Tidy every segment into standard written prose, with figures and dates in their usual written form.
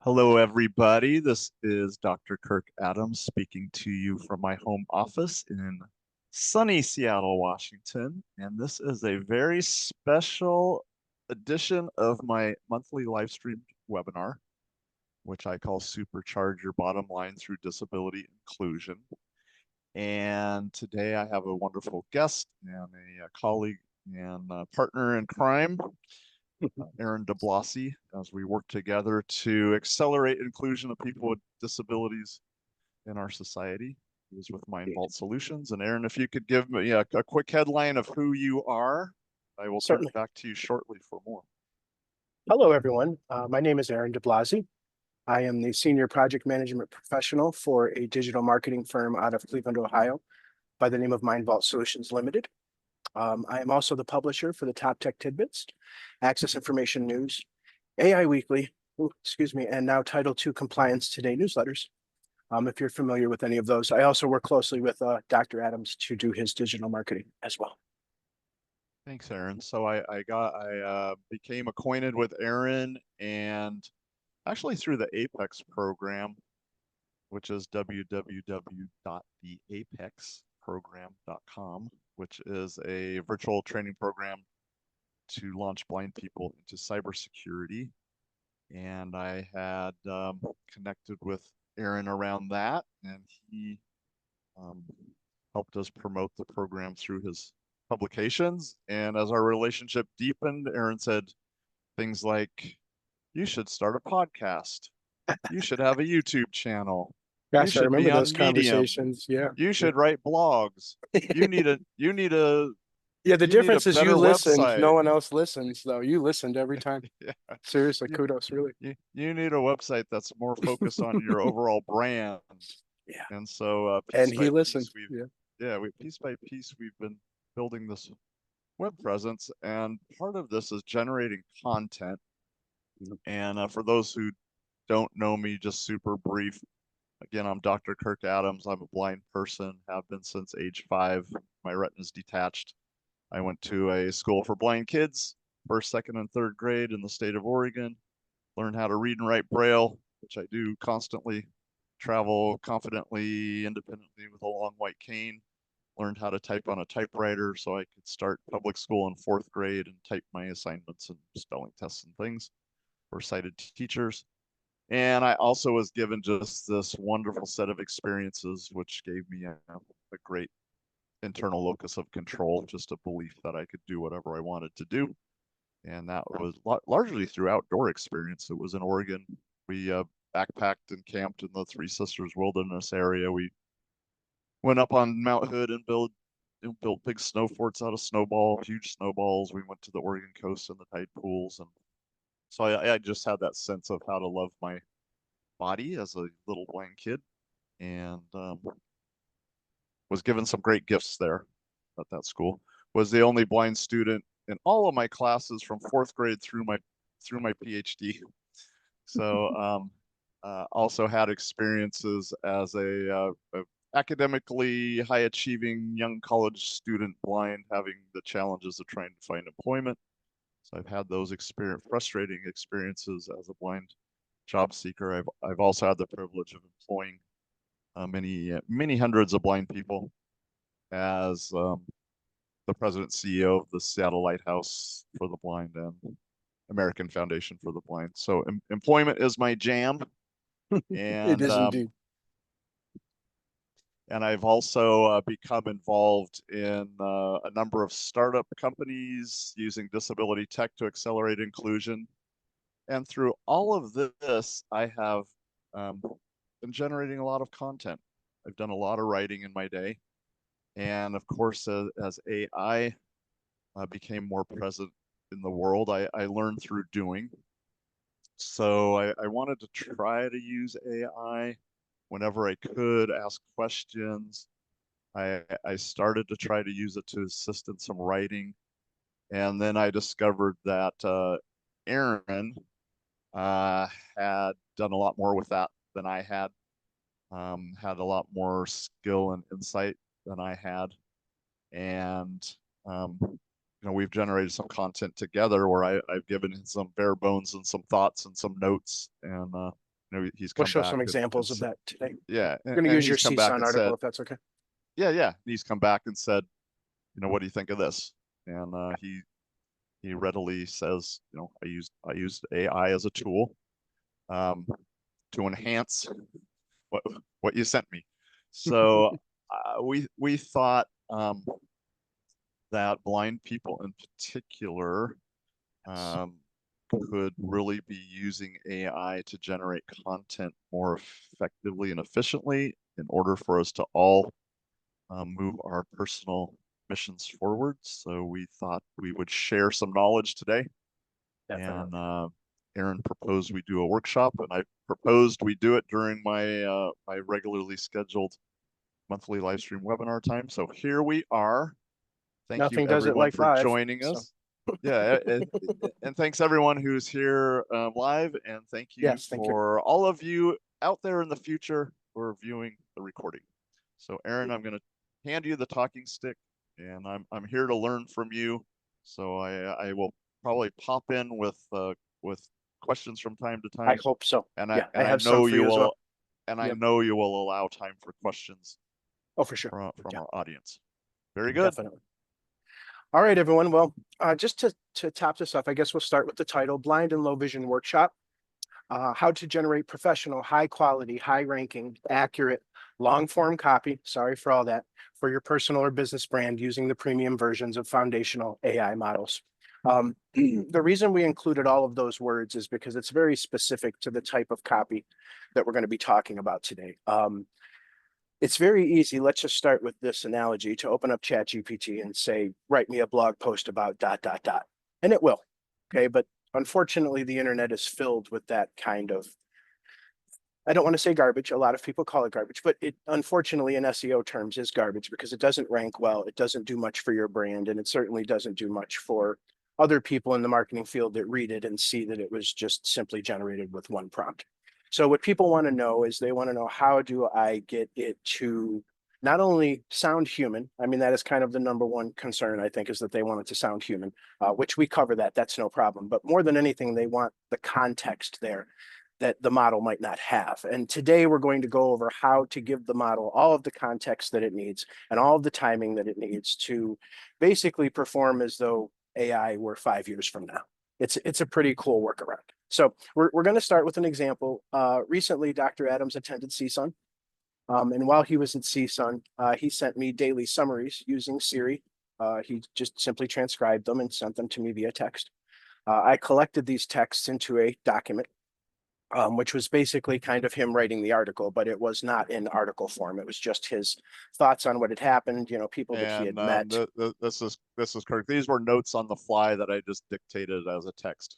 Hello, everybody. This is Dr. Kirk Adams speaking to you from my home office in sunny Seattle, Washington. And this is a very special edition of my monthly live streamed webinar, which I call Supercharge Your Bottom Line Through Disability Inclusion. And today I have a wonderful guest and a colleague and partner in crime, Aaron Blasi, as we work together to accelerate inclusion of people with disabilities in our society. He is with Mind Vault Solutions. And Aaron, if you could give me a quick headline of who you are, I will turn Certainly. it back to you shortly for more. Hello, everyone. My name is Aaron Blasi. I am the Senior Project Management Professional for a digital marketing firm out of Cleveland, Ohio, by the name of Mind Vault Solutions Limited. I am also the publisher for the Top Tech Tidbits, Access Information News, AI Weekly, and now Title II Compliance Today newsletters. If you're familiar with any of those, I also work closely with Dr. Adams to do his digital marketing as well. Thanks, Aaron. So I became acquainted with Aaron and actually through the Apex program, which is www.theapexprogram.com, which is a virtual training program to launch blind people into cybersecurity. And I had connected with Aaron around that, and he helped us promote the program through his publications. And as our relationship deepened, Aaron said things like, "You should start a podcast. You should have a YouTube channel. You Gosh, I should be remember those on Medium. conversations. Yeah. You should write blogs. You need a Yeah, the you need a difference is you better listened. website. No one else listens, though. You listened every time. Yeah. Seriously, You, kudos, really. you need a website that's more focused on your overall brand." Yeah. And so And piece he by listened. piece, Yeah. piece by piece, we've been building this web presence. And part of this is generating content. And for those who don't know me, just super brief, again, I'm Dr. Kirk Adams. I'm a blind person, have been since age 5. My retina's detached. I went to a school for blind kids, first, second, and third grade in the state of Oregon, learned how to read and write Braille, which I do constantly, travel confidently, independently with a long white cane, learned how to type on a typewriter so I could start public school in 4th grade and type my assignments and spelling tests and things for sighted teachers. And I also was given just this wonderful set of experiences, which gave me a great internal locus of control, just a belief that I could do whatever I wanted to do. And that was largely through outdoor experience. It was in Oregon. We backpacked and camped in the Three Sisters Wilderness area. We went up on Mount Hood and built big snow forts out of huge snowballs. We went to the Oregon coast and the tide pools. And so I just had that sense of how to love my body as a little blind kid, and was given some great gifts there at that school. Was the only blind student in all of my classes from 4th grade through my PhD. So also had experiences as a academically high achieving young college student blind, having the challenges of trying to find employment. So I've had those frustrating experiences as a blind job seeker. I've also had the privilege of employing many hundreds of blind people as the president CEO of the Seattle Lighthouse for the Blind and American Foundation for the Blind. So employment is my jam, It and is indeed. and I've also become involved in a number of startup companies using disability tech to accelerate inclusion. And through all of this, I have been generating a lot of content. I've done a lot of writing in my day. And of course, as AI became more present in the world, I learned through doing. So I wanted to try to use AI whenever I could, ask questions. I started to try to use it to assist in some writing. And then I discovered that Aaron had done a lot more with that than I had a lot more skill and insight than I had. And, we've generated some content together where I've given him some bare bones and some thoughts and some notes. And he's We'll come show back some and examples of that today. yeah, We're going to and use your he's come back CSUN and article said, if that's okay. yeah, he's come back and said, what do you think of this? And he readily says, I used AI as a tool to enhance what you sent me. So we thought that blind people in particular could really be using AI to generate content more effectively and efficiently in order for us to all move our personal missions forward. So we thought we would share some knowledge today. Definitely. And Aaron proposed we do a workshop, and I proposed we do it during my my regularly scheduled monthly live stream webinar time. So here we are. Thank you Nothing does it everyone like for live. joining So us. Yeah, and thanks everyone who's here live, and thank you yes, thank you. for all of you out there in the future who are viewing the recording. So Aaron, I'm going to hand you the talking stick, and I'm here to learn from you. So I will probably pop in with questions from time to I time, hope so. and Yeah, I I have some know for you you as well. will, and I Yep. know you will allow time for questions Oh, for sure. from Yeah, our audience. Very good. definitely. All right, everyone. Well, just to top this off, I guess we'll start with the title, Blind and Low Vision Workshop. How to generate professional, high quality, high ranking, accurate, long form copy, sorry for all that, for your personal or business brand using the premium versions of foundational AI models. The reason we included all of those words is because it's very specific to the type of copy that we're going to be talking about today. It's very easy. Let's just start with this analogy to open up ChatGPT and say, write me a blog post about ... And it will. Okay. But unfortunately, the internet is filled with that kind of, I don't want to say garbage. A lot of people call it garbage, but it unfortunately in SEO terms is garbage because it doesn't rank well. It doesn't do much for your brand. And it certainly doesn't do much for other people in the marketing field that read it and see that it was just simply generated with one prompt. So what people want to know is they want to know, how do I get it to not only sound human? I mean, that is kind of the number one concern, I think, is that they want it to sound human, which we cover that. That's no problem. But more than anything, they want the context there that the model might not have. And today we're going to go over how to give the model all of the context that it needs and all of the timing that it needs to basically perform as though AI were 5 years from now. It's a pretty cool workaround. So we're going to start with an example. Recently, Dr. Adams attended CSUN. And while he was at CSUN, he sent me daily summaries using Siri. He just simply transcribed them and sent them to me via text. I collected these texts into a document, which was basically kind of him writing the article, but it was not in article form. It was just his thoughts on what had happened, people that he had met. This is correct. These were notes on the fly that I just dictated as a text.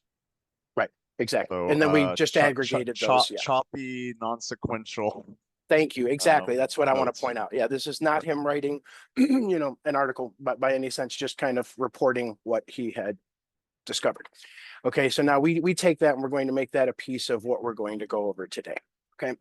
Right, exactly. So, And then we just aggregated those. Yeah. Choppy, non-sequential. Thank you. Exactly. That's what I want notes. to point out. Yeah, this is not him writing, an article, but by any sense, just kind of reporting what he had discovered. Okay, so now we take that and we're going to make that a piece of what we're going to go over today. Okay.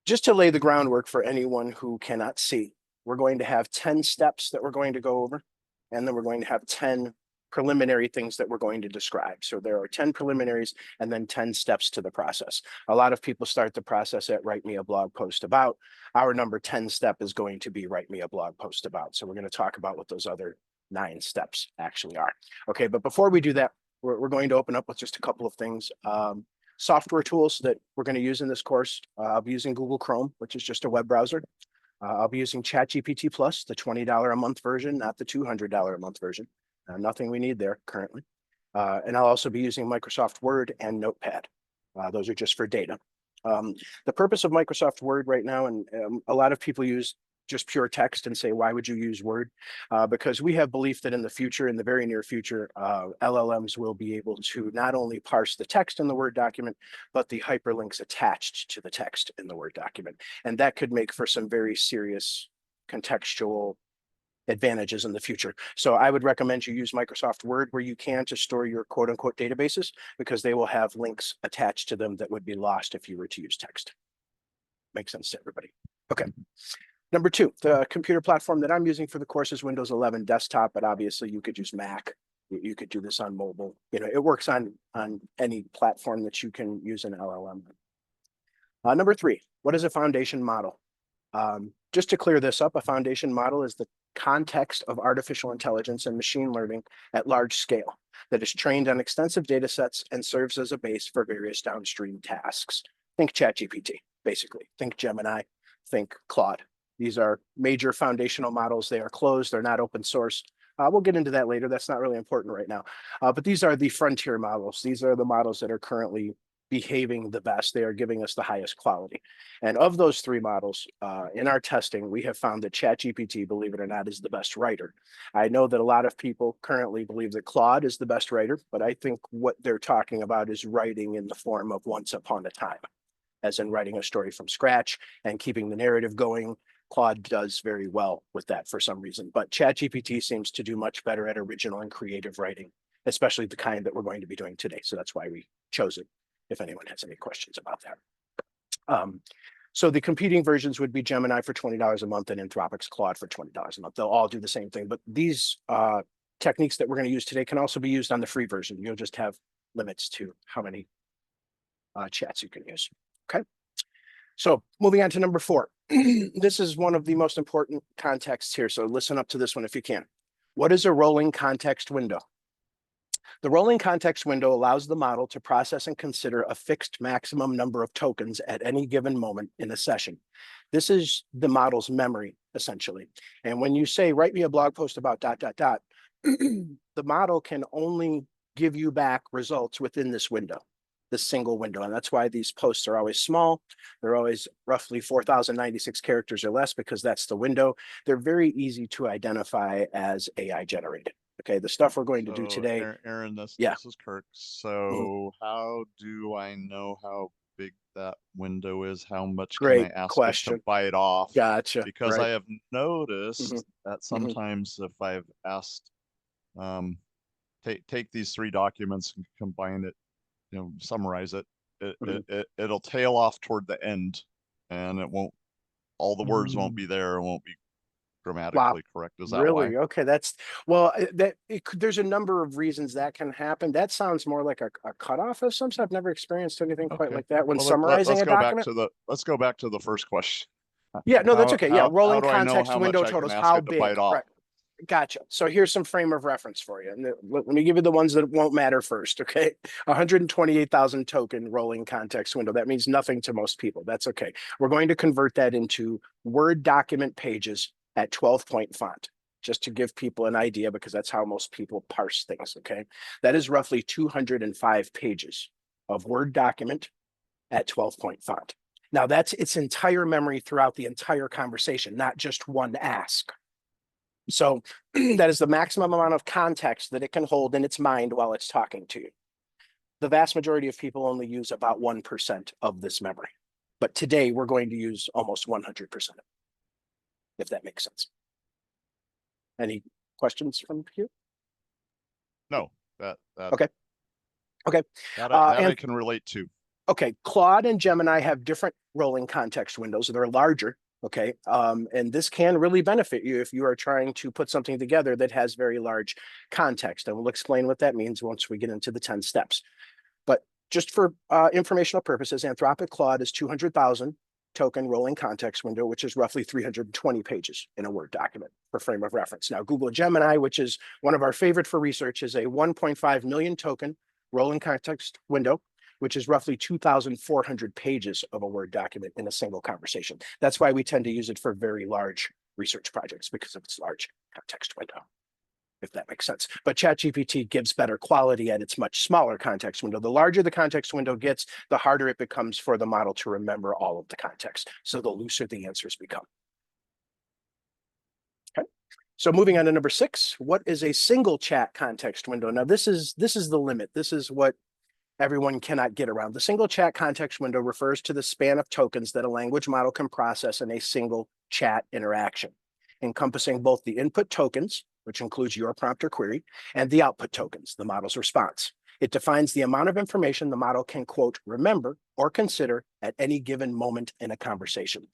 Just to lay the groundwork for anyone who cannot see, we're going to have 10 steps that we're going to go over, and then we're going to have 10 preliminary things that we're going to describe. So there are 10 preliminaries and then 10 steps to the process. A lot of people start the process at write me a blog post about. Our number 10 step is going to be write me a blog post about. So we're going to talk about what those other 9 steps actually are. Okay, but before we do that, we're going to open up with just a couple of things. Software tools that we're going to use in this course. I'll be using Google Chrome, which is just a web browser. I'll be using ChatGPT Plus, the $20 a month version, not the $200 a month version. Nothing we need there currently. And I'll also be using Microsoft Word and Notepad. Those are just for data. The purpose of Microsoft Word right now, and a lot of people use just pure text and say, why would you use Word? Because we have belief that in the future, in the very near future, LLMs will be able to not only parse the text in the Word document, but the hyperlinks attached to the text in the Word document. And that could make for some very serious contextual advantages in the future. So I would recommend you use Microsoft Word where you can to store your quote unquote databases, because they will have links attached to them that would be lost if you were to use text. Makes sense to everybody. Okay. Number 2, the computer platform that I'm using for the course is Windows 11 desktop, but obviously you could use Mac You could do this on mobile. You know, it works on any platform that you can use an LLM. Number 3, what is a foundation model? Just to clear this up, a foundation model is the context of artificial intelligence and machine learning at large scale that is trained on extensive data sets and serves as a base for various downstream tasks. Think ChatGPT, basically. Think Gemini, think Claude. These are major foundational models. They are closed. They're not open source. We'll get into that later. That's not really important right now. But these are the frontier models. These are the models that are currently behaving the best. They are giving us the highest quality. And of those 3 models, in our testing, we have found that ChatGPT, believe it or not, is the best writer. I know that a lot of people currently believe that Claude is the best writer, but I think what they're talking about is writing in the form of once upon a time, as in writing a story from scratch and keeping the narrative going. Claude does very well with that for some reason, but ChatGPT seems to do much better at original and creative writing, especially the kind that we're going to be doing today. So that's why we chose it, if anyone has any questions about that. So the competing versions would be Gemini for $20 a month and Anthropic's Claude for $20 a month. They'll all do the same thing, but these techniques that we're going to use today can also be used on the free version. You'll just have limits to how many chats you can use. Okay. So moving on to number 4. This is one of the most important contexts here. So listen up to this one if you can. What is a rolling context window? The rolling context window allows the model to process and consider a fixed maximum number of tokens at any given moment in a session. This is the model's memory, essentially. And when you say, write me a blog post about ... the model can only give you back results within this window, this single window. And that's why these posts are always small. They're always roughly 4,096 characters or less, because that's the window. They're very easy to identify as AI generated. Okay, the stuff we're going to do today. Aaron, this Yeah. is Kirk. So how do I know how big that window is? How much can Great I ask it question. to bite off? Gotcha. Because right. I have noticed that Mhm. sometimes if I've asked, take these 3 documents and combine it, you know, summarize it, it'll tail off toward the end, and it won't, all the words won't be there, it won't be grammatically correct. Is that why? Really? Okay, that's there's a number of reasons that can happen. That sounds more like a cutoff of some sort. I've never experienced anything quite like that when summarizing let's a go document. Let's go back to the first question. Yeah, no, that's okay. Yeah, How rolling do I know context how much window I can totals, ask how it to big? bite off? Right. Gotcha. So here's some frame of reference for you. And let me give you the ones that won't matter first, okay? 128,000 token rolling context window. That means nothing to most people. That's okay. We're going to convert that into Word document pages at 12-point font, just to give people an idea, because that's how most people parse things, okay? That is roughly 205 pages of Word document at 12-point font. Now, that's its entire memory throughout the entire conversation, not just one ask. So that is the maximum amount of context that it can hold in its mind while it's talking to you. The vast majority of people only use about 1% of this memory. But today we're going to use almost 100%, if that makes sense. Any questions from you? No, that okay. That I can relate to. Okay, Claude and Gemini have different rolling context windows. They're larger. Okay, and this can really benefit you if you are trying to put something together that has very large context. And we'll explain what that means once we get into the 10 steps. But just for informational purposes, Anthropic Claude is 200,000 token rolling context window, which is roughly 320 pages in a Word document for frame of reference. Now, Google Gemini, which is one of our favorite for research, is a 1.5 million token rolling context window, which is roughly 2,400 pages of a Word document in a single conversation. That's why we tend to use it for very large research projects, because of its large context window, if that makes sense. But ChatGPT gives better quality at its much smaller context window. The larger the context window gets, the harder it becomes for the model to remember all of the context. So the looser the answers become. Okay. So moving on to number 6, what is a single chat context window? Now this is the limit. This is what everyone cannot get around. The single chat context window refers to the span of tokens that a language model can process in a single chat interaction, encompassing both the input tokens, which includes your prompt or query, and the output tokens, the model's response. It defines the amount of information the model can, quote, remember or consider at any given moment in a conversation.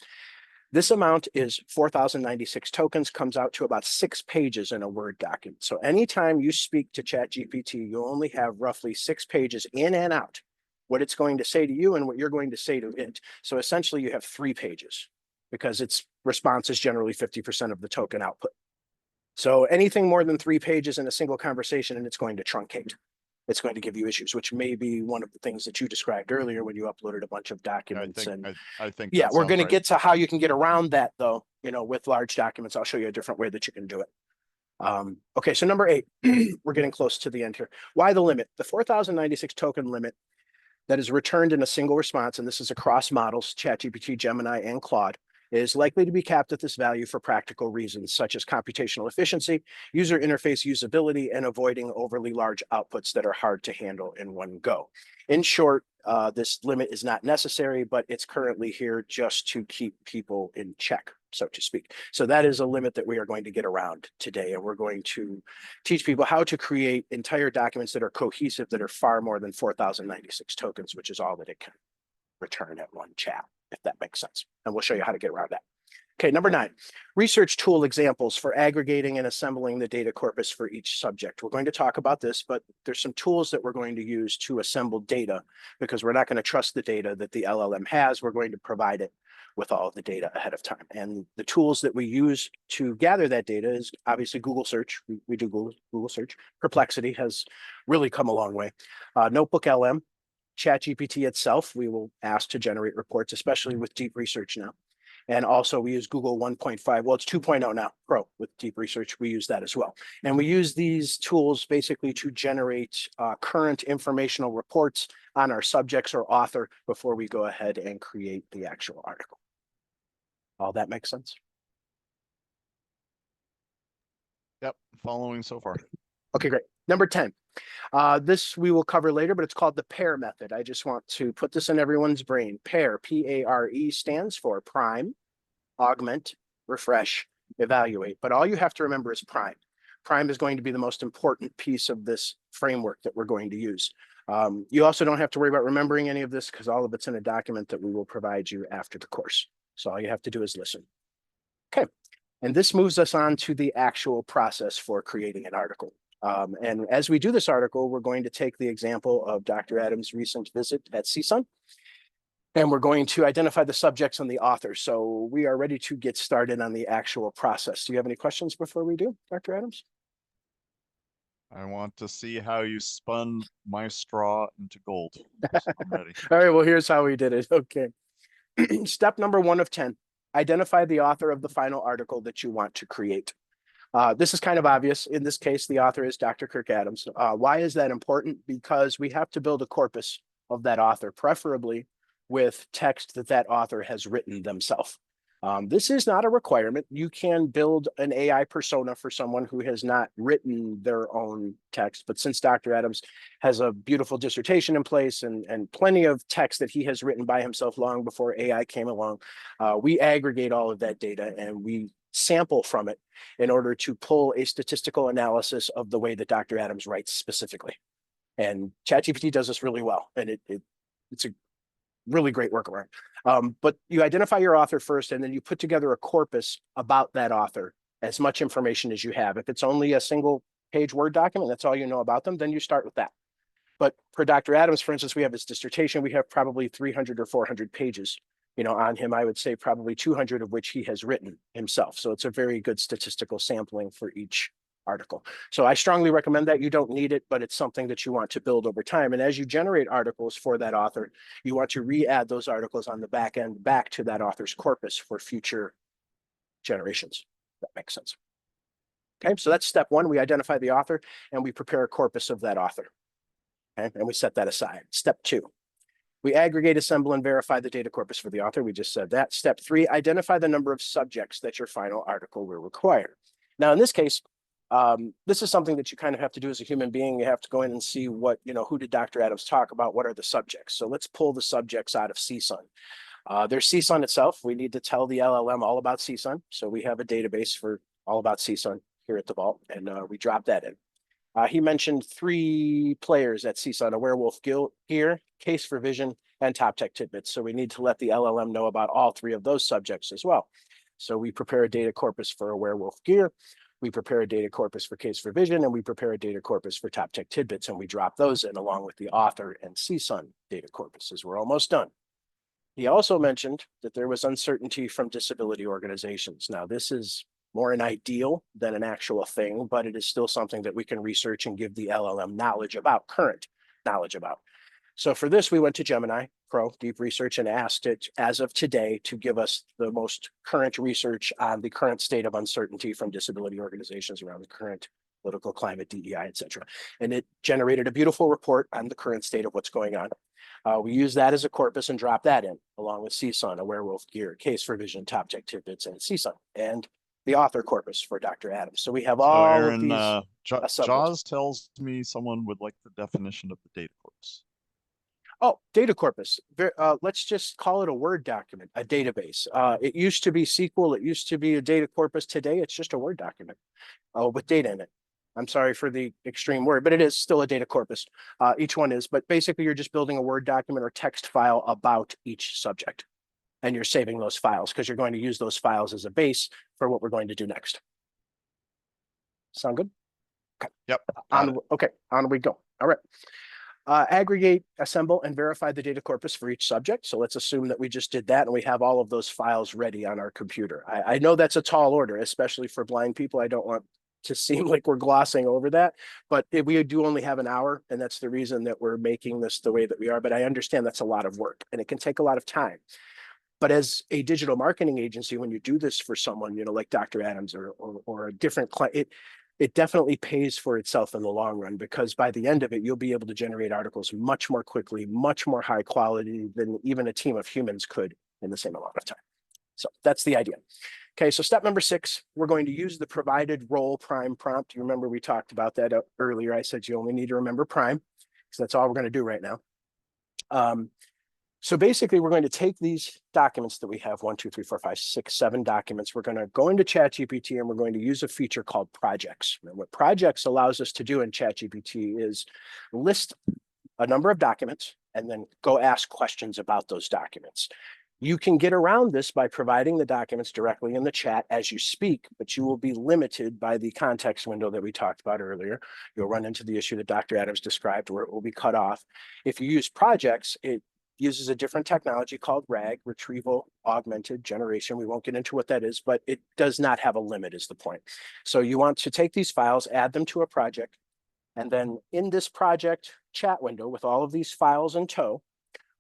This amount is 4,096 tokens, comes out to about 6 pages in a Word document. So anytime you speak to ChatGPT, you only have roughly 6 pages in and out, what it's going to say to you and what you're going to say to it. So essentially you have 3 pages because its response is generally 50% of the token output. So anything more than 3 pages in a single conversation, and it's going to truncate. It's going to give you issues, which may be one of the things that you described earlier when you uploaded a bunch of documents. I think Yeah, we're going to right. get to how you can get around that, though, with large documents. I'll show you a different way that you can do it. Okay, so number 8, we're getting close to the end here. Why the limit? The 4,096 token limit that is returned in a single response, and this is across models, ChatGPT, Gemini, and Claude, is likely to be capped at this value for practical reasons, such as computational efficiency, user interface usability, and avoiding overly large outputs that are hard to handle in one go. In short, this limit is not necessary, but it's currently here just to keep people in check, so to speak. So that is a limit that we are going to get around today, and we're going to teach people how to create entire documents that are cohesive, that are far more than 4,096 tokens, which is all that it can return at one chat, if that makes sense. And we'll show you how to get around that. Okay, number 9, research tool examples for aggregating and assembling the data corpus for each subject. We're going to talk about this, but there's some tools that we're going to use to assemble data because we're not going to trust the data that the LLM has. We're going to provide it with all of the data ahead of time. And the tools that we use to gather that data is obviously Google search. We do Google search. Perplexity has really come a long way. Notebook LM, ChatGPT itself, we will ask to generate reports, especially with deep research now. And also we use Google 1.5. Well, it's 2.0 now, Pro with deep research. We use that as well. And we use these tools basically to generate current informational reports on our subjects or author before we go ahead and create the actual article. All that makes sense? Yep, following so far. Okay, great. Number 10. This we will cover later, but it's called the PARE method. I just want to put this in everyone's brain. PARE, P-A-R-E, stands for prime, augment, refresh, evaluate. But all you have to remember is prime. Prime is going to be the most important piece of this framework that we're going to use. You also don't have to worry about remembering any of this because all of it's in a document that we will provide you after the course. So all you have to do is listen. Okay, and this moves us on to the actual process for creating an article. And as we do this article, we're going to take the example of Dr. Adams' recent visit at CSUN, and we're going to identify the subjects and the authors. So we are ready to get started on the actual process. Do you have any questions before we do, Dr. Adams? I want to see how you spun my straw into gold. I'm ready. All right, well, here's how we did it. Okay. Step number 1 of 10, identify the author of the final article that you want to create. This is kind of obvious. In this case, the author is Dr. Kirk Adams. Why is that important? Because we have to build a corpus of that author, preferably with text that that author has written themselves. This is not a requirement. You can build an AI persona for someone who has not written their own text. But since Dr. Adams has a beautiful dissertation in place and plenty of text that he has written by himself long before AI came along, we aggregate all of that data and we sample from it in order to pull a statistical analysis of the way that Dr. Adams writes specifically. And ChatGPT does this really well. And it's a really great workaround. But you identify your author first, and then you put together a corpus about that author, as much information as you have. If it's only a single page Word document, that's all you know about them, then you start with that. But for Dr. Adams, for instance, we have his dissertation. We have probably 300 or 400 pages, on him. I would say probably 200 of which he has written himself. So it's a very good statistical sampling for each article. So I strongly recommend that. You don't need it, but it's something that you want to build over time. And as you generate articles for that author, you want to re-add those articles on the back end back to that author's corpus for future generations. That makes sense. Okay, so that's step 1. We identify the author and we prepare a corpus of that author. Okay, and we set that aside. Step 2. We aggregate, assemble, and verify the data corpus for the author. We just said that. Step 3, identify the number of subjects that your final article will require. Now, in this case, this is something that you kind of have to do as a human being. You have to go in and see what, who did Dr. Adams talk about? What are the subjects? So let's pull the subjects out of CSUN. There's CSUN itself. We need to tell the LLM all about CSUN. So we have a database for all about CSUN here at the Vault, and we drop that in. He mentioned 3 players at CSUN, a werewolf guild here, case for vision, and top tech tidbits. So we need to let the LLM know about all three of those subjects as well. So we prepare a data corpus for a werewolf gear, we prepare a data corpus for case for vision, and we prepare a data corpus for top tech tidbits, and we drop those in along with the author and CSUN data corpuses. We're almost done. He also mentioned that there was uncertainty from disability organizations. Now, this is more an ideal than an actual thing, but it is still something that we can research and give the LLM knowledge about, current knowledge about. So for this, we went to Gemini Pro Deep Research and asked it, as of today, to give us the most current research on the current state of uncertainty from disability organizations around the current political climate, DEI, et cetera. And it generated a beautiful report on the current state of what's going on. We use that as a corpus and drop that in, along with CSUN, a werewolf gear, case for vision, top tech tidbits, and CSUN, and the author corpus for Dr. Adams. So we have all Aaron, of these Jaws tells me someone would like the definition of the data corpus. Oh, data corpus. Let's just call it a Word document, a database. It used to be SQL. It used to be a data corpus. Today, it's just a Word document with data in it. I'm sorry for the extreme word, but it is still a data corpus. Each one is, but basically you're just building a Word document or text file about each subject. And you're saving those files because you're going to use those files as a base for what we're going to do next. Sound good? Okay. Yep. Okay, on we go. All right. Aggregate, assemble, and verify the data corpus for each subject. So let's assume that we just did that and we have all of those files ready on our computer. I know that's a tall order, especially for blind people. I don't want to seem like we're glossing over that, but we do only have an hour, and that's the reason that we're making this the way that we are. But I understand that's a lot of work and it can take a lot of time. But as a digital marketing agency, when you do this for someone, you know, like Dr. Adams or a different client, it definitely pays for itself in the long run, because by the end of it, you'll be able to generate articles much more quickly, much more high quality than even a team of humans could in the same amount of time. So that's the idea. Okay, so step number 6, we're going to use the provided role prime prompt. You remember we talked about that earlier. I said you only need to remember prime, because that's all we're going to do right now. So basically, we're going to take these documents that we have, 1, 2, 3, 4, 5, 6, 7 documents. We're going to go into ChatGPT and we're going to use a feature called projects. And what projects allows us to do in ChatGPT is list a number of documents and then go ask questions about those documents. You can get around this by providing the documents directly in the chat as you speak, but you will be limited by the context window that we talked about earlier. You'll run into the issue that Dr. Adams described where it will be cut off. If you use projects, it uses a different technology called RAG, retrieval augmented generation. We won't get into what that is, but it does not have a limit is the point. So you want to take these files, add them to a project, and then in this project chat window with all of these files in tow,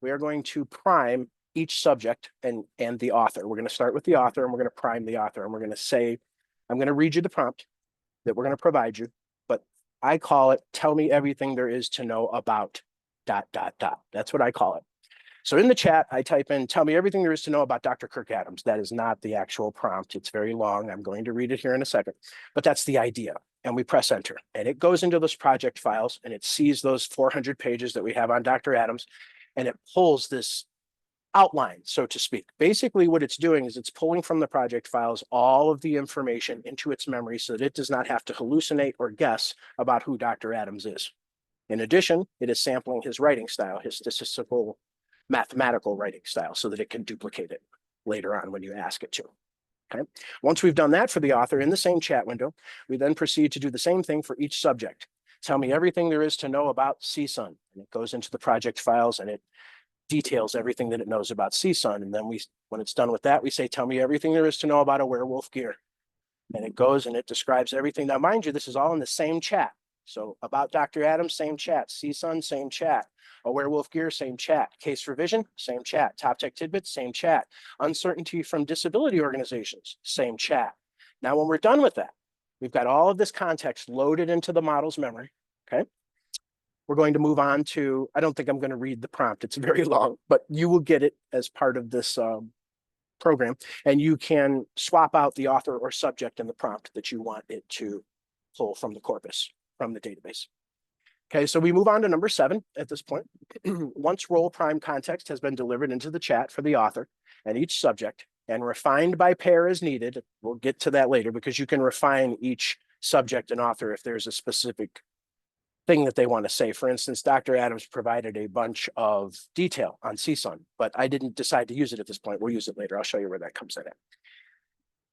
we are going to prime each subject and the author. We're going to start with the author and we're going to prime the author, and we're going to say, I'm going to read you the prompt that we're going to provide you, but I call it, tell me everything there is to know about ... That's what I call it. So in the chat, I type in, tell me everything there is to know about Dr. Kirk Adams. That is not the actual prompt. It's very long. I'm going to read it here in a second, but that's the idea. And we press enter, and it goes into those project files, and it sees those 400 pages that we have on Dr. Adams, and it pulls this outline, so to speak. Basically, what it's doing is it's pulling from the project files all of the information into its memory so that it does not have to hallucinate or guess about who Dr. Adams is. In addition, it is sampling his writing style, his statistical mathematical writing style, so that it can duplicate it later on when you ask it to. Okay. Once we've done that for the author in the same chat window, we then proceed to do the same thing for each subject. Tell me everything there is to know about CSUN. And it goes into the project files and it details everything that it knows about CSUN. And then when it's done with that, we say, tell me everything there is to know about a werewolf gear. And it goes and it describes everything. Now, mind you, this is all in the same chat. So about Dr. Adams, same chat. CSUN, same chat. A werewolf gear, same chat. Case for vision, same chat. Top tech tidbits, same chat. Uncertainty from disability organizations, same chat. Now, when we're done with that, we've got all of this context loaded into the model's memory, okay? We're going to move on to, I don't think I'm going to read the prompt. It's very long, but you will get it as part of this program. And you can swap out the author or subject in the prompt that you want it to pull from the corpus, from the database. Okay, so we move on to number 7 at this point. Once role prime context has been delivered into the chat for the author and each subject and refined by pair as needed, we'll get to that later because you can refine each subject and author if there's a specific thing that they want to say. For instance, Dr. Adams provided a bunch of detail on CSUN, but I didn't decide to use it at this point. We'll use it later. I'll show you where that comes in at.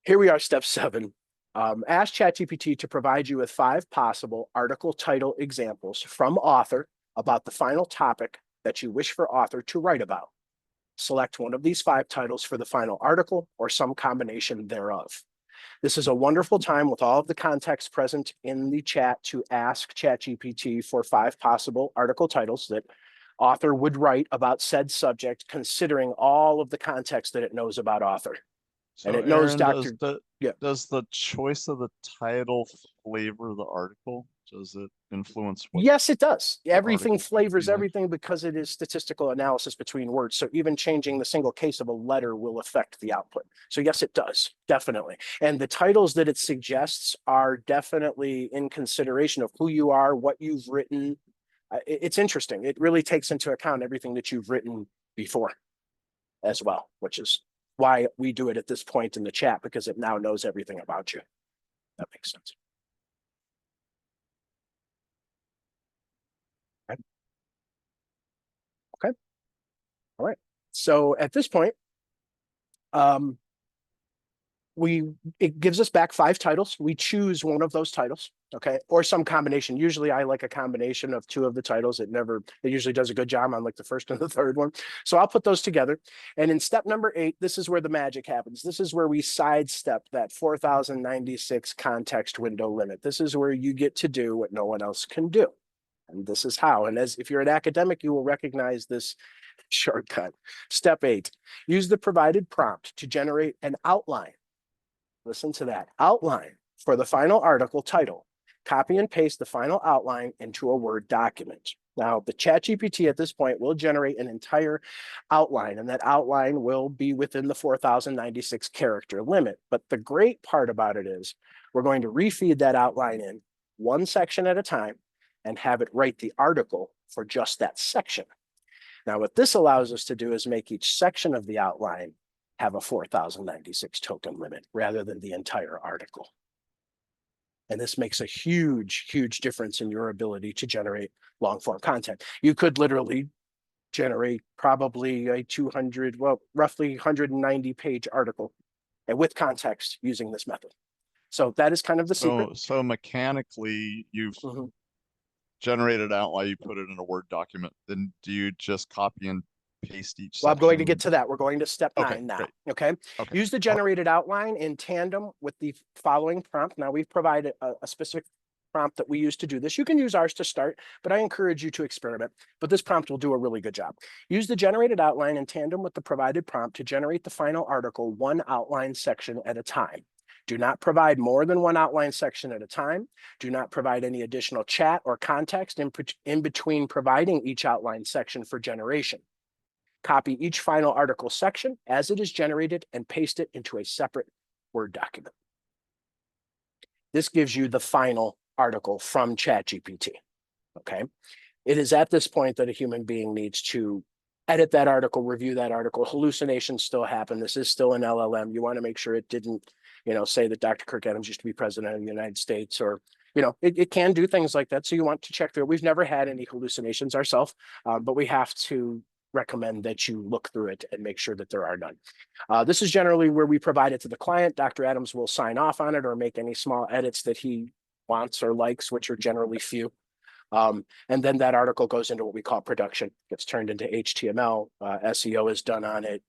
Here we are, step 7. Ask ChatGPT to provide you with 5 possible article title examples from author about the final topic that you wish for author to write about. Select one of these 5 titles for the final article or some combination thereof. This is a wonderful time with all of the context present in the chat to ask ChatGPT for 5 possible article titles that author would write about said subject, considering all of the context that it knows about author. So and it knows Aaron, Yeah. does the choice of the title flavor the article? Does it influence what Yes, it does. Everything article's going to flavors be like? everything because it is statistical analysis between words. So even changing the single case of a letter will affect the output. So yes, it does, definitely. And the titles that it suggests are definitely in consideration of who you are, what you've written. It's interesting. It really takes into account everything that you've written before as well, which is why we do it at this point in the chat, because it now knows everything about you. That makes sense. Okay. All right. So at this point, it gives us back 5 titles. We choose one of those titles, okay, or some combination. Usually I like a combination of 2 of the titles. It usually does a good job on like the first and the third one. So I'll put those together. And in step number 8, this is where the magic happens. This is where we sidestep that 4096 context window limit. This is where you get to do what no one else can do. And this is how. And if you're an academic, you will recognize this shortcut. Step 8, use the provided prompt to generate an outline. Listen to that, outline for the final article title. Copy and paste the final outline into a Word document. Now, the ChatGPT at this point will generate an entire outline, and that outline will be within the 4096 character limit. But the great part about it is we're going to refeed that outline in one section at a time and have it write the article for just that section. Now, what this allows us to do is make each section of the outline have a 4096 token limit rather than the entire article. And this makes a huge, huge difference in your ability to generate long form content. You could literally generate probably a roughly 190 page article and with context using this method. So that is kind of the secret. So mechanically, you've generated outline, you put it in a Word document. Then do you just copy and paste each section? Well, I'm going to get to that. We're going to step 9 now. Great. Okay. Use the generated outline in tandem with the following prompt. Now, we've provided a specific prompt that we use to do this. You can use ours to start, but I encourage you to experiment. But this prompt will do a really good job. Use the generated outline in tandem with the provided prompt to generate the final article one outline section at a time. Do not provide more than one outline section at a time. Do not provide any additional chat or context in between providing each outline section for generation. Copy each final article section as it is generated and paste it into a separate Word document. This gives you the final article from ChatGPT, okay? It is at this point that a human being needs to edit that article, review that article. Hallucinations still happen. This is still an LLM. You want to make sure it didn't, say that Dr. Kirk Adams used to be president of the United States, or, it can do things like that. So you want to check through it. We've never had any hallucinations ourselves, but we have to recommend that you look through it and make sure that there are none. This is generally where we provide it to the client. Dr. Adams will sign off on it or make any small edits that he wants or likes, which are generally few. And then that article goes into what we call production, gets turned into HTML, SEO is done on it,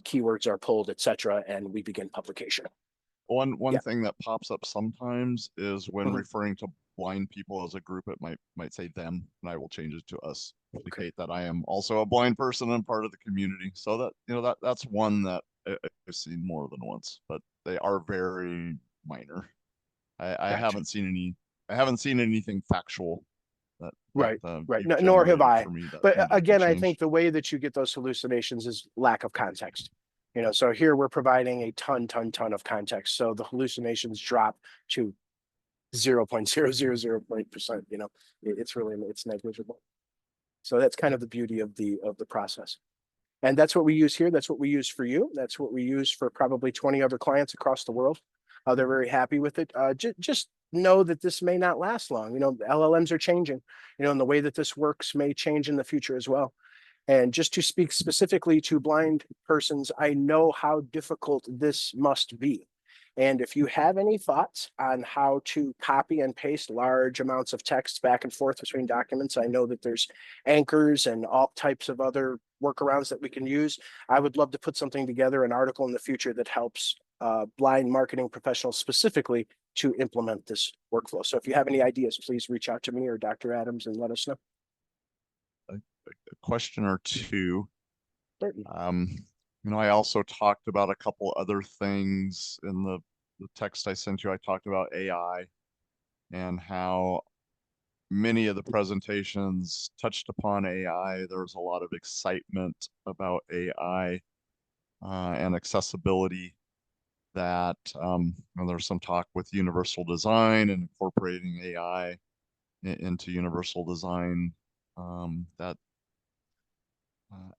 keywords are pulled, etc., and we begin publication. One thing that pops up sometimes is when referring to blind people as a group, it might say them, and I will change it to us. Indicate that I am also a blind person and part of the community. So that that's one that I've seen more than once, but they are very minor. I haven't seen anything factual that right. you've Nor have generated I. for me that But needed to be again, I changed. think the way that you get those hallucinations is lack of context. So here we're providing a ton of context. So the hallucinations drop to 0.000%. It's negligible. So that's kind of the beauty of the process. And that's what we use here. That's what we use for you. That's what we use for probably 20 other clients across the world. They're very happy with it. Just know that this may not last long. LLMs are changing, and the way that this works may change in the future as well. And just to speak specifically to blind persons, I know how difficult this must be. And if you have any thoughts on how to copy and paste large amounts of text back and forth between documents, I know that there's anchors and all types of other workarounds that we can use. I would love to put something together, an article in the future that helps blind marketing professionals specifically to implement this workflow. So if you have any ideas, please reach out to me or Dr. Adams and let us know. A question or two. Certainly. I also talked about a couple other things in the text I sent you. I talked about AI and how many of the presentations touched upon AI. There was a lot of excitement about AI and accessibility that there's some talk with universal design and incorporating AI into universal design, that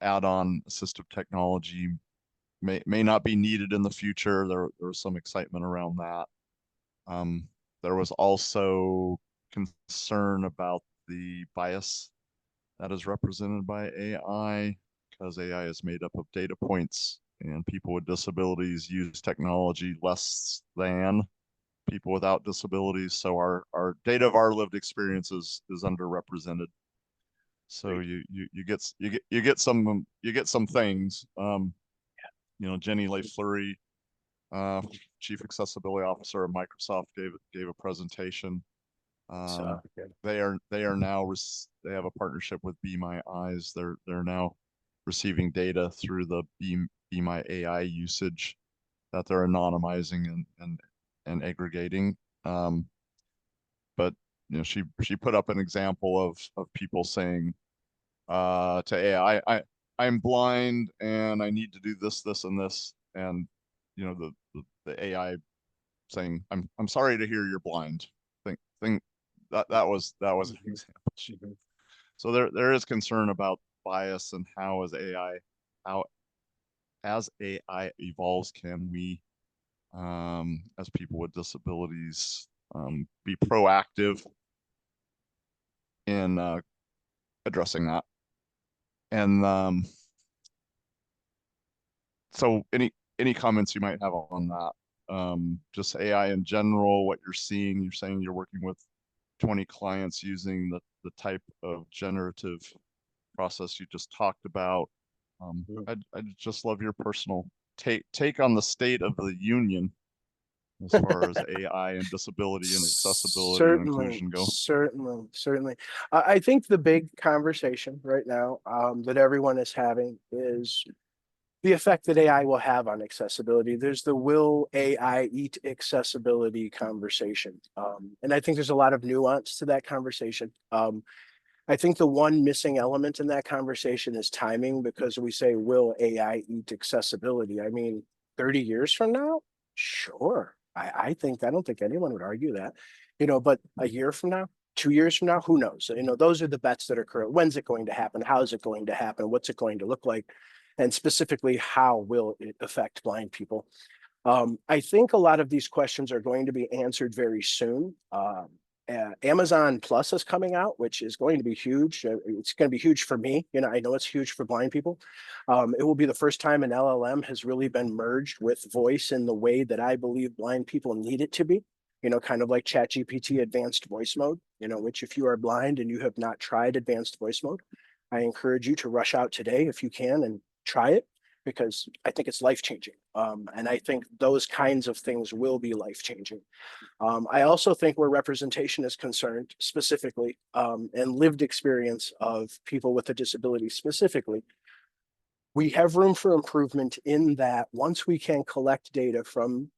add-on assistive technology may not be needed in the future. There's some excitement around that. There was also concern about the bias that is represented by AI, because AI is made up of data points, and people with disabilities use technology less than people without disabilities. So our data of our lived experiences is underrepresented. So you get some things. Jenny LeFleury, Chief Accessibility Officer at Microsoft, gave a presentation. They are now they have a partnership with Be My Eyes. They're now receiving data through the Be My AI usage that they're anonymizing and aggregating. But she put up an example of people saying to AI, I'm blind and I need to do this, and this, and the AI saying, I'm sorry to hear you're blind. Thing that was an example. So there is concern about bias and how as AI evolves, can we as people with disabilities be proactive in addressing that. And so any comments you might have on that? Just AI in general, what you're seeing. You're saying you're working with 20 clients using the type of generative process you just talked about. I'd just love your personal take on the state of the union as far as AI and disability and accessibility and inclusion go. Certainly. I think the big conversation right now that everyone is having is the effect that AI will have on accessibility. There's the will AI eat accessibility conversation. And I think there's a lot of nuance to that conversation. I think the one missing element in that conversation is timing, because we say, will AI eat accessibility? I mean, 30 years from now? Sure. I don't think anyone would argue that, but a year from now, 2 years from now, who knows? Those are the bets that are current. When's it going to happen? How is it going to happen? What's it going to look like? And specifically, how will it affect blind people? I think a lot of these questions are going to be answered very soon. Amazon Plus is coming out, which is going to be huge. It's going to be huge for me. I know it's huge for blind people. It will be the first time an LLM has really been merged with voice in the way that I believe blind people need it to be. Kind of like ChatGPT advanced voice mode, which if you are blind and you have not tried advanced voice mode, I encourage you to rush out today if you can and try it, because I think it's life-changing. And I think those kinds of things will be life-changing. I also think where representation is concerned specifically, and lived experience of people with a disability specifically, we have room for improvement in that once we can collect data from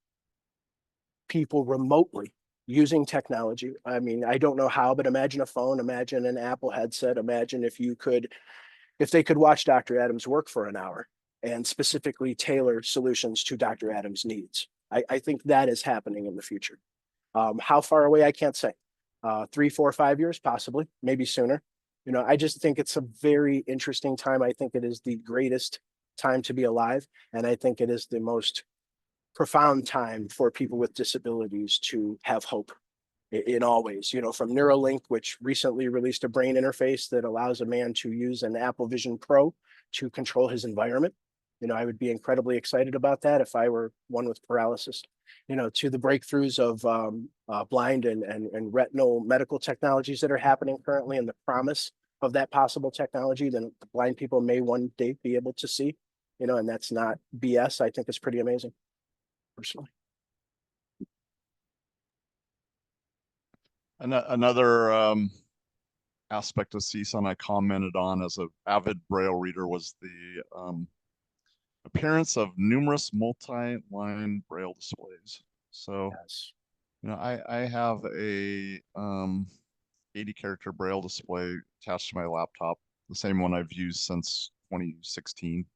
people remotely using technology. I mean, I don't know how, but imagine a phone, imagine an Apple headset, imagine if they could watch Dr. Adams work for an hour and specifically tailor solutions to Dr. Adams' needs. I think that is happening in the future. How far away, I can't say. 3, 4, 5 years, possibly, maybe sooner. I just think it's a very interesting time. I think it is the greatest time to be alive. And I think it is the most profound time for people with disabilities to have hope in all ways, you know, from Neuralink, which recently released a brain interface that allows a man to use an Apple Vision Pro to control his environment. You know, I would be incredibly excited about that if I were one with paralysis, you know, to the breakthroughs of blind and retinal medical technologies that are happening currently, and the promise of that possible technology, then the blind people may one day be able to see, you know, and that's not BS. I think it's pretty amazing, personally. Another aspect of CSUN I commented on as an avid Braille reader was the appearance of numerous multi-line Braille displays. So, Yes. you know, I have a 80 character Braille display attached to my laptop, the same one I've used since 2016.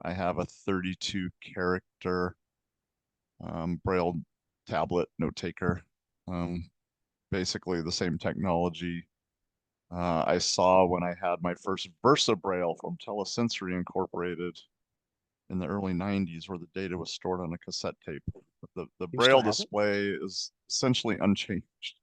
I have a 32 character Braille tablet note taker. Basically the same technology I saw when I had my first Versa Braille from Telesensory Incorporated in the early 90s, where the data was stored on a cassette tape. The You still Braille have it? display is essentially unchanged.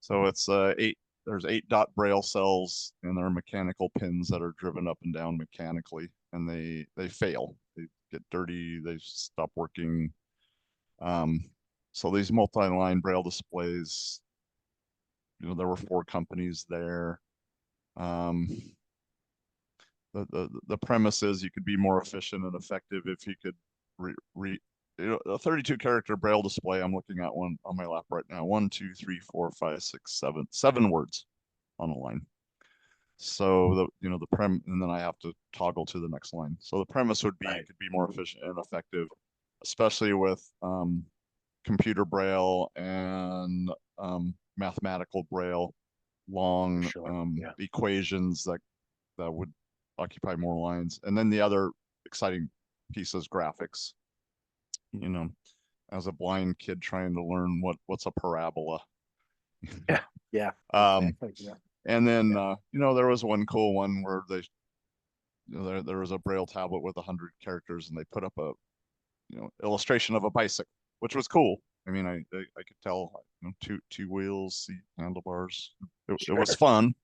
So it's there's 8-dot Braille cells, and there are mechanical pins that are driven up and down mechanically, and they fail. They get dirty, they stop working. So these multi-line Braille displays, you know, there were 4 companies there. The premise is you could be more efficient and effective if you could you know, a 32 character Braille display. I'm looking at one on my lap right now. 1, 2, 3, 4, 5, 6, 7 words on a line. So and then I have to toggle to the next line. So the premise would be you could be more efficient and effective, especially with computer Braille and mathematical Braille, long equations that would occupy more lines. And then the other exciting piece is graphics. You know, as a blind kid trying to learn what's a parabola. Yeah. Exactly. And then you know, there was one cool one where they, you know, there was a Braille tablet with 100 characters, and they put up a, you know, illustration of a bicycle, which was cool. I mean, I could tell, you know, two wheels, seat, handlebars. It was fun.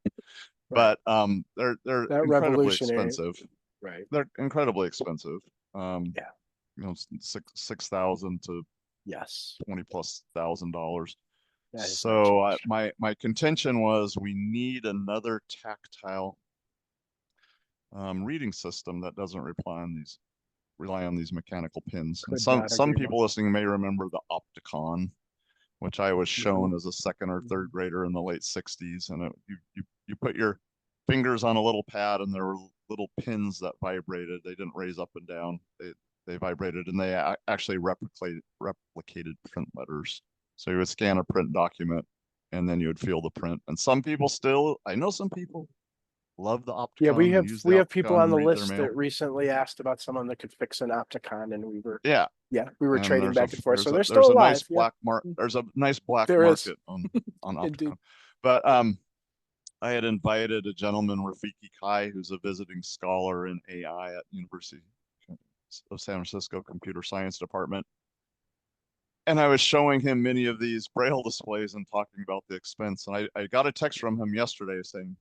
But they're incredibly expensive. Right. They're incredibly expensive. Yeah. You know, 6,000 to Yes. $20,000+. So my contention was we need another tactile reading system that doesn't rely on these mechanical pins. And some people listening may remember the Opticon, which I was shown as a 2nd or 3rd grader in the late 60s. And you put your fingers on a little pad, and there were little pins that vibrated. They didn't raise up and down. They vibrated, and they actually replicated print letters. So you would scan a print document, and then you would feel the print. And some people I know some people love the Opticon. Yeah, we have people on the list that recently asked about someone that could fix an Opticon, and we were trading back and forth. So they're still alive. Nice black there's a nice black market on Opticon. But I had invited a gentleman, Rafiki Kai, who's a visiting scholar in AI at University of San Francisco Computer Science Department. And I was showing him many of these Braille displays and talking about the expense. And I got a text from him yesterday saying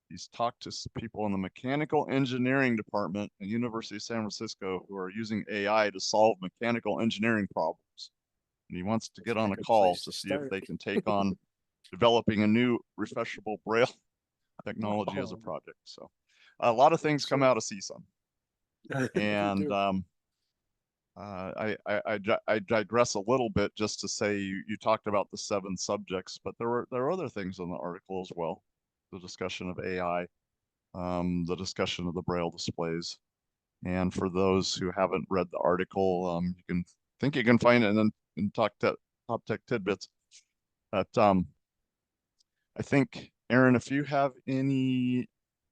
he's talked to people in the mechanical engineering department at University of San Francisco who are using AI to solve mechanical engineering problems. And he wants to get on a call to see if they can take on developing a new refreshable Braille technology as a project. So a lot of things come out of CSUN. And I digress a little bit just to say you talked about the 7 subjects, but there were other things in the article as well. The discussion of AI, the discussion of the Braille displays. And for those who haven't read the article, you can find it in Top Tech Tidbits. But I think, Aaron, if you have any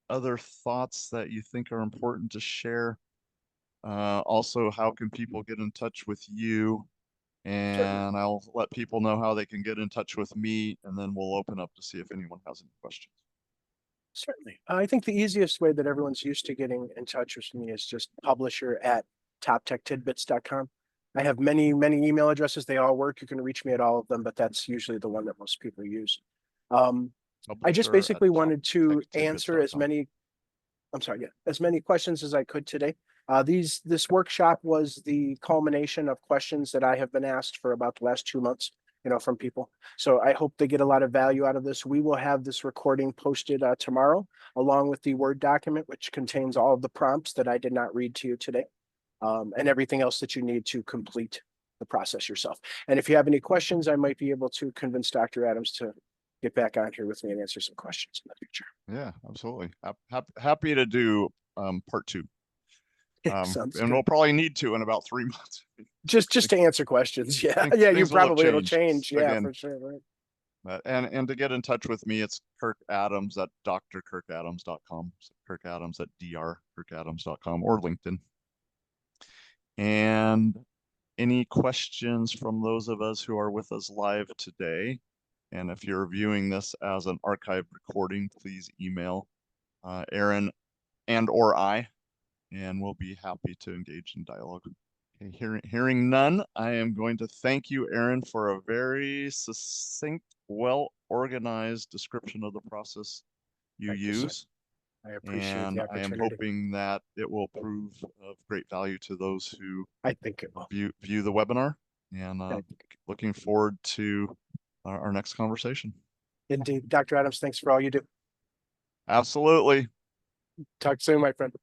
other thoughts that you think are important to share, also, how can people get in touch with you? And I'll let people know how they can get in touch with me, and then we'll open up to see if anyone has any questions. Certainly. I think the easiest way that everyone's used to getting in touch with me is just publisher@toptechtidbits.com. I have many email addresses. They all work. You can reach me at all of them, but that's usually the one that most people use. I just basically wanted to answer as many, I'm sorry, yeah, as many questions as I could today. This workshop was the culmination of questions that I have been asked for about the last 2 months, from people. So I hope they get a lot of value out of this. We will have this recording posted tomorrow, along with the Word document, which contains all of the prompts that I did not read to you today, and everything else that you need to complete the process yourself. And if you have any questions, I might be able to convince Dr. Adams to get back on here with me and answer some questions in the future. Yeah, absolutely. Happy to do part 2. Sounds And good. we'll probably need to in about 3 months. Just to answer questions. Yeah. Things- Yeah. things It'll change. Yeah, again. for sure. Right. And to get in touch with me, it's Kirk Adams at drkirkadams.com. So Kirk Adams at drkirkadams.com or LinkedIn. And any questions from those of us who are with us live today? And if you're viewing this as an archived recording, please email Aaron and/or I, and we'll be happy to engage in dialogue. Okay, hearing none, I am going to thank you, Aaron, for a very succinct, well-organized description of the process you use. I appreciate And the I am opportunity. hoping that it will prove of great value to those who I think it will. view the webinar. And looking forward to our next conversation. Indeed. Dr. Adams, thanks for all you do. Absolutely. Talk soon, my friend.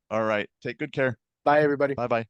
All right. Take good care. Bye, everybody. Bye-bye.